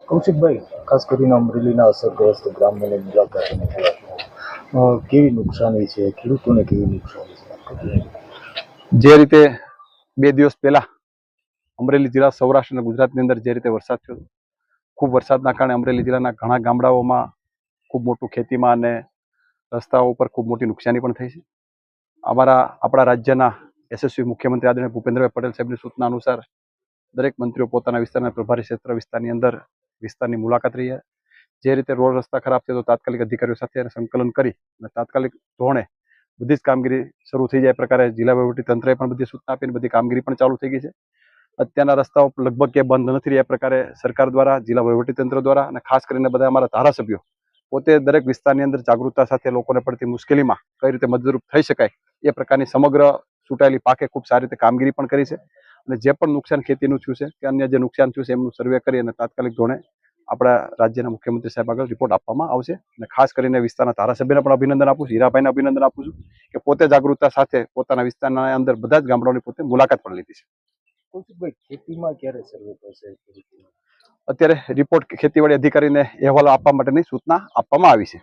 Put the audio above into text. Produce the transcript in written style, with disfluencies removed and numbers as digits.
કૌશિકભાઈ, ખાસ કરીને અમરેલીના અસરગ્રસ્ત ગ્રામ્યોની મુલાકાત કેવી નુકસાની છે, ખેડૂતોને કેવી નુકસાની છે? જે રીતે 2 દિવસ પહેલા અમરેલી જિલ્લા સૌરાષ્ટ્ર અને ગુજરાતની અંદર જે રીતે વરસાદ થયો, ખૂબ વરસાદના કારણે અમરેલી જિલ્લાના ઘણા ગામડાઓમાં ખૂબ મોટું ખેતીમાં અને રસ્તાઓ ઉપર ખૂબ મોટી નુકસાની પણ થઈ છે. આપણા રાજ્યના યશસ્વી મુખ્યમંત્રી આદરણીય ભૂપેન્દ્રભાઈ પટેલ સાહેબની સૂચના અનુસાર દરેક મંત્રીઓ પોતાના વિસ્તારના પ્રભારી ક્ષેત્ર વિસ્તારની અંદર વિસ્તારની મુલાકાત રહી. જે રીતે રોડ રસ્તા ખરાબ છે તો તાત્કાલિક અધિકારીઓ સાથે સંકલન કરી અને તાત્કાલિક ધોરણે બધી જ કામગીરી શરૂ થઈ જાય પ્રકારે જિલ્લા વહીવટી તંત્રએ પણ બધી સૂચના આપીને બધી કામગીરી પણ ચાલુ થઈ ગઈ છે. અત્યારના રસ્તાઓ લગભગ ક્યાંય બંધ નથી રહ્યા પ્રકારે સરકાર દ્વારા, જિલ્લા વહીવટી તંત્ર દ્વારા અને ખાસ કરીને બધા અમારા ધારાસભ્યો પોતે દરેક વિસ્તારની અંદર જાગૃતતા સાથે લોકોને પડતી મુશ્કેલીમાં કઈ રીતે મદદરૂપ થઈ શકાય એ પ્રકારની સમગ્ર ચૂંટાયેલી પાકે ખૂબ સારી રીતે કામગીરી પણ કરી છે. અને જે પણ નુકસાન ખેતીનું થયું છે કે અન્ય જે નુકસાન થયું છે એમનું સર્વે કરી અને તાત્કાલિક ધોરણે આપણા રાજ્યના મુખ્યમંત્રી સાહેબ આગળ રિપોર્ટ આપવામાં આવશે. અને ખાસ કરીને વિસ્તારના ધારાસભ્યને પણ અભિનંદન આપું છું, હીરાભાઈને અભિનંદન આપું છું કે પોતે જાગૃતતા સાથે પોતાના વિસ્તારના અંદર બધા જ ગામડાઓની પોતે મુલાકાત પણ લીધી છે. કૌશિકભાઈ, ખેતીમાં ક્યારે સર્વે થશે? અત્યારે રિપોર્ટ ખેતીવાડી અધિકારીને અહેવાલ આપવા માટેની સૂચના આપવામાં આવી છે.